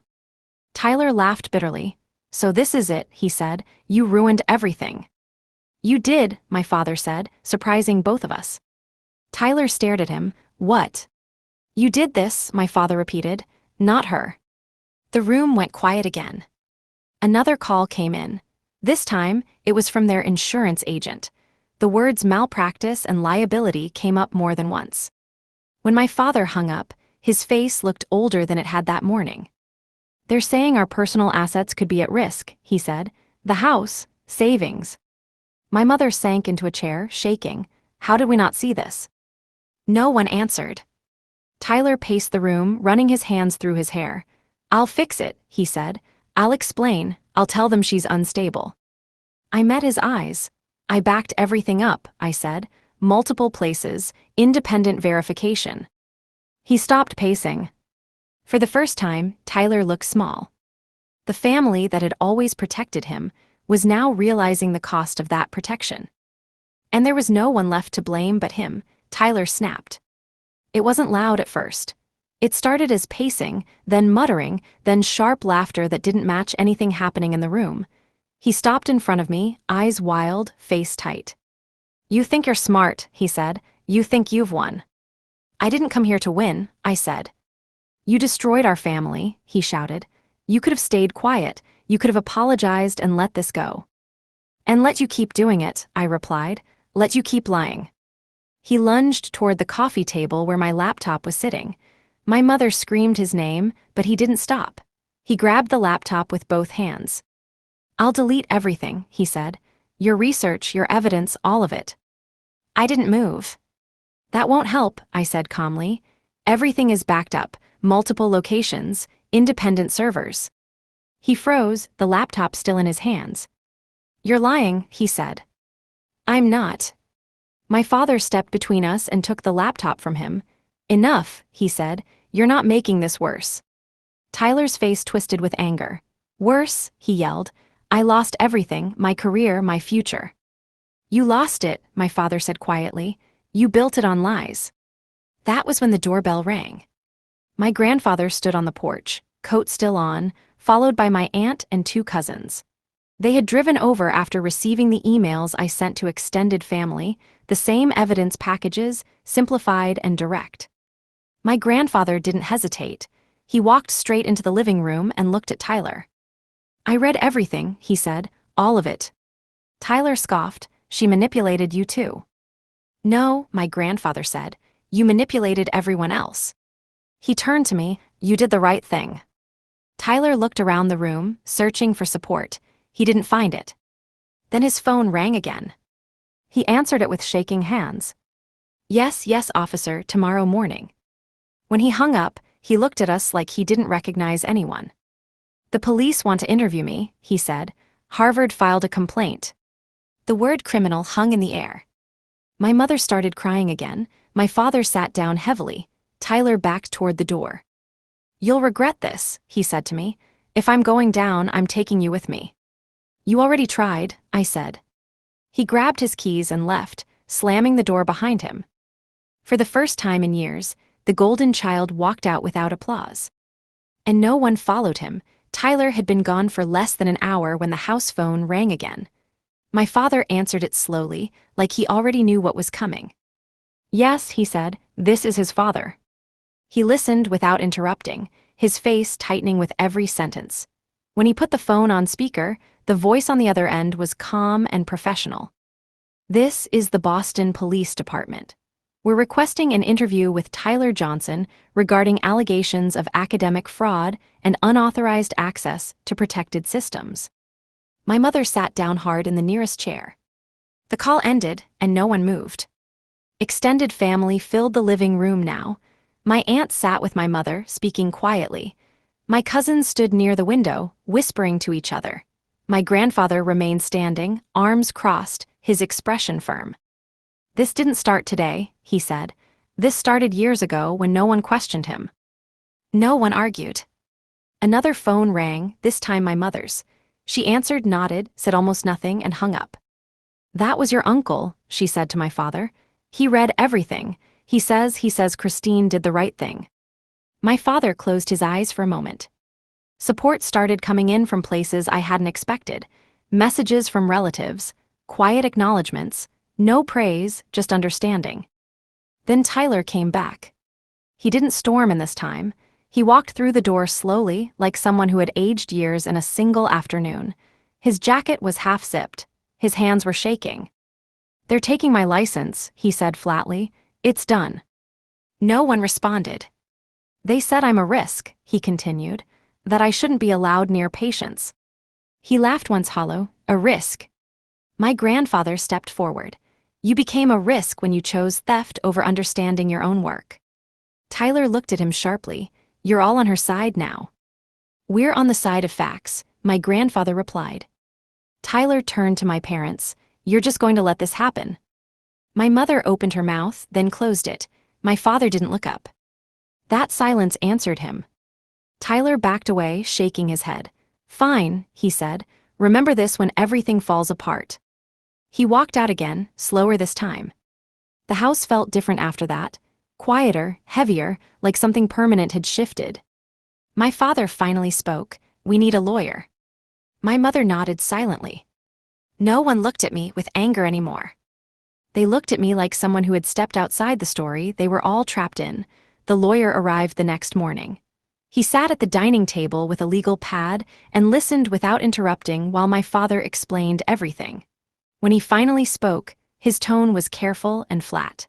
Tyler laughed bitterly. So this is it, he said. You ruined everything. You did, my father said, surprising both of us. Tyler stared at him. What? You did this, my father repeated. Not her. The room went quiet again. Another call came in. This time, it was from their insurance agent. The words malpractice and liability came up more than once. When my father hung up, his face looked older than it had that morning. They're saying our personal assets could be at risk, he said. The house, savings. My mother sank into a chair, shaking. How did we not see this? No one answered. Tyler paced the room, running his hands through his hair. I'll fix it, he said. I'll explain. I'll tell them she's unstable. I met his eyes. I backed everything up, I said. Multiple places, independent verification. He stopped pacing. For the first time, Tyler looked small. The family that had always protected him was now realizing the cost of that protection. And there was no one left to blame but him. Tyler snapped. It wasn't loud at first. It started as pacing, then muttering, then sharp laughter that didn't match anything happening in the room. He stopped in front of me, eyes wild, face tight. You think you're smart, he said. You think you've won. I didn't come here to win, I said. You destroyed our family, he shouted. You could have stayed quiet. You could have apologized and let this go. And let you keep doing it, I replied. Let you keep lying. He lunged toward the coffee table where my laptop was sitting. My mother screamed his name, but he didn't stop. He grabbed the laptop with both hands. I'll delete everything, he said. Your research, your evidence, all of it. I didn't move. That won't help, I said calmly. Everything is backed up, multiple locations, independent servers. He froze, the laptop still in his hands. You're lying, he said. I'm not. My father stepped between us and took the laptop from him. Enough, he said. You're not making this worse. Tyler's face twisted with anger. Worse, he yelled. I lost everything, my career, my future. You lost it, my father said quietly. You built it on lies. That was when the doorbell rang. My grandfather stood on the porch, coat still on, followed by my aunt and two cousins. They had driven over after receiving the emails I sent to extended family, the same evidence packages, simplified and direct. My grandfather didn't hesitate. He walked straight into the living room and looked at Tyler. I read everything, he said, all of it. Tyler scoffed. She manipulated you too. No, my grandfather said. You manipulated everyone else. He turned to me. You did the right thing. Tyler looked around the room, searching for support. He didn't find it. Then his phone rang again. He answered it with shaking hands. Yes, yes, officer, tomorrow morning. When he hung up, he looked at us like he didn't recognize anyone. The police want to interview me, he said. Harvard filed a complaint. The word criminal hung in the air. My mother started crying again. My father sat down heavily. Tyler backed toward the door. You'll regret this, he said to me. If I'm going down, I'm taking you with me. You already tried, I said. He grabbed his keys and left, slamming the door behind him. For the first time in years, the golden child walked out without applause. And no one followed him. Tyler had been gone for less than an hour when the house phone rang again. My father answered it slowly, like he already knew what was coming. Yes, he said, this is his father. He listened without interrupting, his face tightening with every sentence. When he put the phone on speaker, the voice on the other end was calm and professional. This is the Boston Police Department. We're requesting an interview with Tyler Johnson regarding allegations of academic fraud and unauthorized access to protected systems. My mother sat down hard in the nearest chair. The call ended, and no one moved. Extended family filled the living room now. My aunt sat with my mother, speaking quietly. My cousins stood near the window, whispering to each other. My grandfather remained standing, arms crossed, his expression firm. This didn't start today, he said. This started years ago when no one questioned him. No one argued. Another phone rang, this time my mother's. She answered, nodded, said almost nothing, and hung up. That was your uncle, she said to my father. He read everything. He says Christine did the right thing. My father closed his eyes for a moment. Support started coming in from places I hadn't expected. Messages from relatives, quiet acknowledgments, no praise, just understanding. Then Tyler came back. He didn't storm in this time. He walked through the door slowly, like someone who had aged years in a single afternoon. His jacket was half-zipped. His hands were shaking. They're taking my license, he said flatly. It's done. No one responded. They said I'm a risk, he continued, that I shouldn't be allowed near patients. He laughed once hollow. A risk. My grandfather stepped forward. You became a risk when you chose theft over understanding your own work. Tyler looked at him sharply. You're all on her side now. We're on the side of facts, my grandfather replied. Tyler turned to my parents. You're just going to let this happen. My mother opened her mouth, then closed it. My father didn't look up. That silence answered him. Tyler backed away, shaking his head. Fine, he said. Remember this when everything falls apart. He walked out again, slower this time. The house felt different after that. Quieter, heavier, like something permanent had shifted. My father finally spoke. We need a lawyer. My mother nodded silently. No one looked at me with anger anymore. They looked at me like someone who had stepped outside the story they were all trapped in. The lawyer arrived the next morning. He sat at the dining table with a legal pad and listened without interrupting while my father explained everything. When he finally spoke, his tone was careful and flat.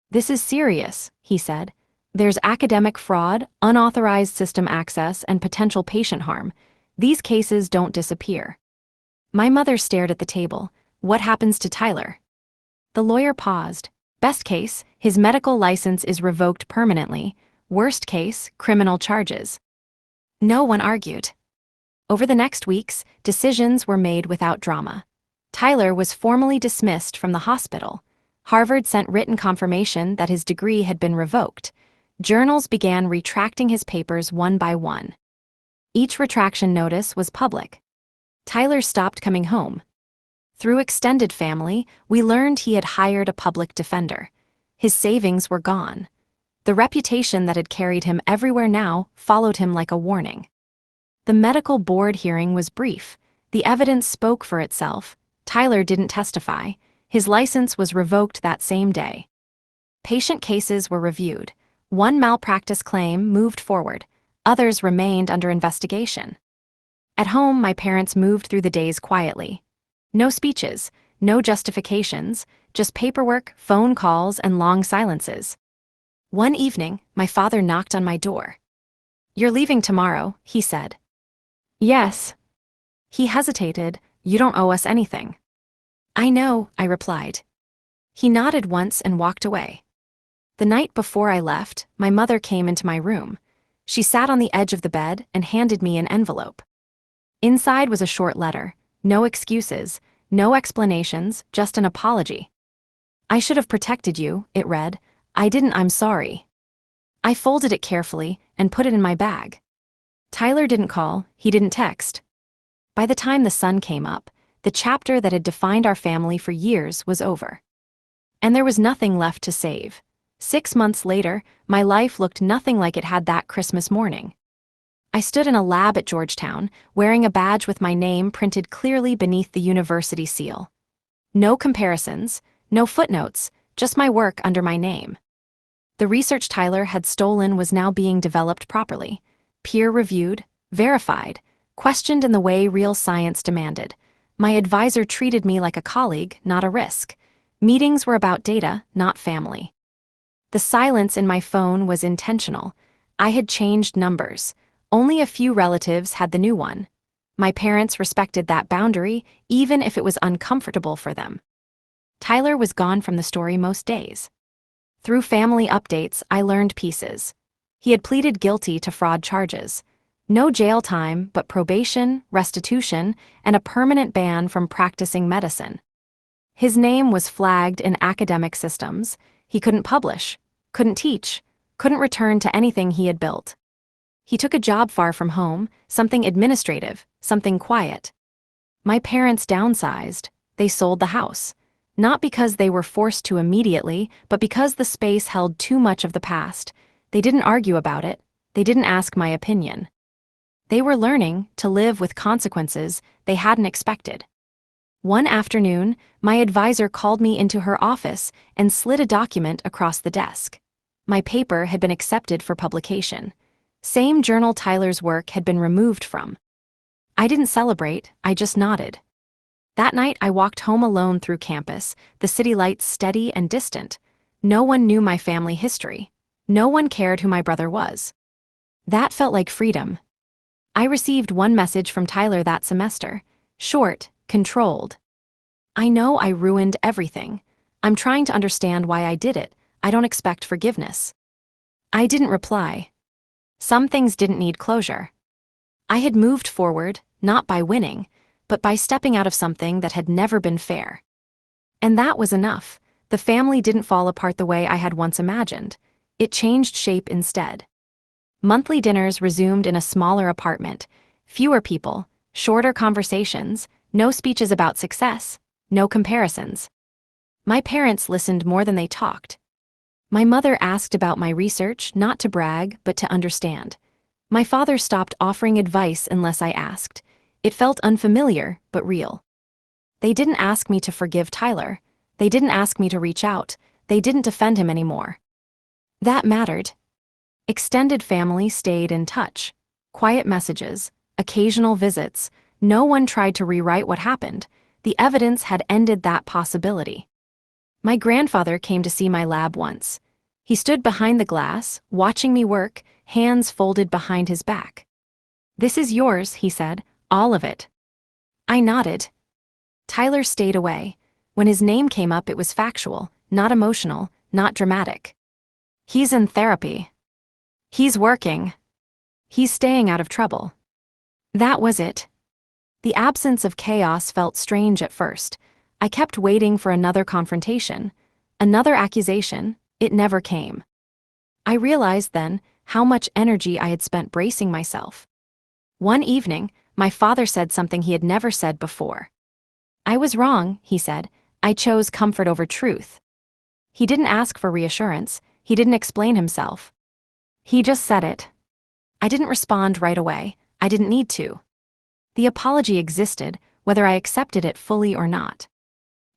This is serious, he said. There's academic fraud, unauthorized system access, and potential patient harm. These cases don't disappear. My mother stared at the table. What happens to Tyler? The lawyer paused. Best case, his medical license is revoked permanently. Worst case, criminal charges. No one argued. Over the next weeks, decisions were made without drama. Tyler was formally dismissed from the hospital. Harvard sent written confirmation that his degree had been revoked. Journals began retracting his papers one by one. Each retraction notice was public. Tyler stopped coming home. Through extended family, we learned he had hired a public defender. His savings were gone. The reputation that had carried him everywhere now followed him like a warning. The medical board hearing was brief. The evidence spoke for itself. Tyler didn't testify. His license was revoked that same day. Patient cases were reviewed. One malpractice claim moved forward. Others remained under investigation. At home, my parents moved through the days quietly. No speeches, no justifications, just paperwork, phone calls, and long silences. One evening, my father knocked on my door. "You're leaving tomorrow," he said. "Yes." He hesitated. "You don't owe us anything." "I know," I replied. He nodded once and walked away. The night before I left, my mother came into my room. She sat on the edge of the bed and handed me an envelope. Inside was a short letter. No excuses, no explanations, just an apology. "I should have protected you," it read. "I didn't, I'm sorry." I folded it carefully and put it in my bag. Tyler didn't call, he didn't text. By the time the sun came up, the chapter that had defined our family for years was over. And there was nothing left to save. 6 months later, my life looked nothing like it had that Christmas morning. I stood in a lab at Georgetown, wearing a badge with my name printed clearly beneath the university seal. No comparisons, no footnotes, just my work under my name. The research Tyler had stolen was now being developed properly, peer-reviewed, verified, questioned in the way real science demanded. My advisor treated me like a colleague, not a risk. Meetings were about data, not family. The silence in my phone was intentional. I had changed numbers. Only a few relatives had the new one. My parents respected that boundary, even if it was uncomfortable for them. Tyler was gone from the story most days. Through family updates, I learned pieces. He had pleaded guilty to fraud charges. No jail time, but probation, restitution, and a permanent ban from practicing medicine. His name was flagged in academic systems. He couldn't publish, couldn't teach, couldn't return to anything he had built. He took a job far from home, something administrative, something quiet. My parents downsized. They sold the house. Not because they were forced to immediately, but because the space held too much of the past. They didn't argue about it. They didn't ask my opinion. They were learning to live with consequences they hadn't expected. One afternoon, my advisor called me into her office and slid a document across the desk. My paper had been accepted for publication. Same journal Tyler's work had been removed from. I didn't celebrate, I just nodded. That night I walked home alone through campus, the city lights steady and distant. No one knew my family history. No one cared who my brother was. That felt like freedom. I received one message from Tyler that semester. Short, controlled. "I know I ruined everything. I'm trying to understand why I did it. I don't expect forgiveness." I didn't reply. Some things didn't need closure. I had moved forward, not by winning, but by stepping out of something that had never been fair. And that was enough. The family didn't fall apart the way I had once imagined. It changed shape instead. Monthly dinners resumed in a smaller apartment. Fewer people, shorter conversations, no speeches about success, no comparisons. My parents listened more than they talked. My mother asked about my research, not to brag, but to understand. My father stopped offering advice unless I asked. It felt unfamiliar, but real. They didn't ask me to forgive Tyler. They didn't ask me to reach out. They didn't defend him anymore. That mattered. Extended family stayed in touch. Quiet messages, occasional visits. No one tried to rewrite what happened. The evidence had ended that possibility. My grandfather came to see my lab once. He stood behind the glass, watching me work, hands folded behind his back. "This is yours," he said, "all of it." I nodded. Tyler stayed away. When his name came up, it was factual, not emotional, not dramatic. "He's in therapy. He's working. He's staying out of trouble." That was it. The absence of chaos felt strange at first. I kept waiting for another confrontation, another accusation. It never came. I realized then how much energy I had spent bracing myself. One evening, my father said something he had never said before. "I was wrong," he said. "I chose comfort over truth." He didn't ask for reassurance. He didn't explain himself. He just said it. I didn't respond right away. I didn't need to. The apology existed, whether I accepted it fully or not.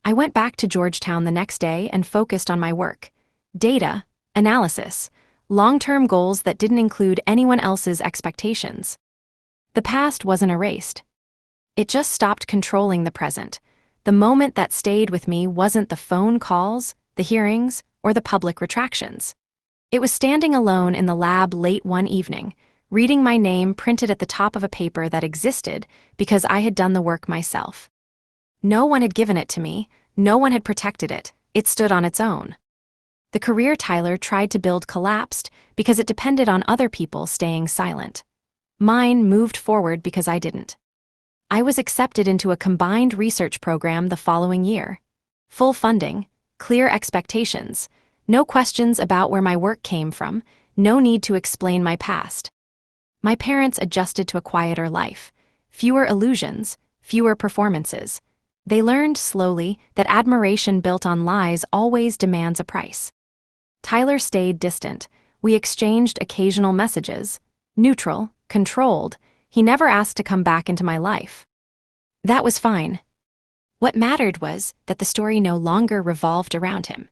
I went back to Georgetown the next day and focused on my work. Data, analysis, long-term goals that didn't include anyone else's expectations. The past wasn't erased. It just stopped controlling the present. The moment that stayed with me wasn't the phone calls, the hearings, or the public retractions. It was standing alone in the lab late one evening, reading my name printed at the top of a paper that existed because I had done the work myself. No one had given it to me, no one had protected it, it stood on its own. The career Tyler tried to build collapsed because it depended on other people staying silent. Mine moved forward because I didn't. I was accepted into a combined research program the following year. Full funding, clear expectations, no questions about where my work came from, no need to explain my past. My parents adjusted to a quieter life. Fewer illusions, fewer performances. They learned slowly that admiration built on lies always demands a price. Tyler stayed distant. We exchanged occasional messages. Neutral, controlled. He never asked to come back into my life. That was fine. What mattered was that the story no longer revolved around him.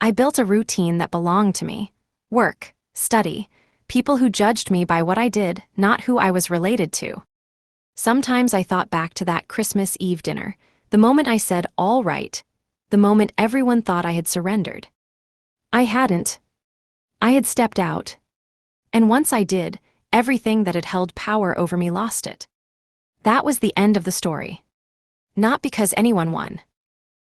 I built a routine that belonged to me. Work, study, people who judged me by what I did, not who I was related to. Sometimes I thought back to that Christmas Eve dinner, the moment I said all right, the moment everyone thought I had surrendered. I hadn't. I had stepped out. And once I did, everything that had held power over me lost it. That was the end of the story. Not because anyone won,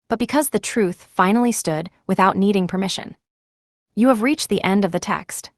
but because the truth finally stood without needing permission. You have reached the end of the text.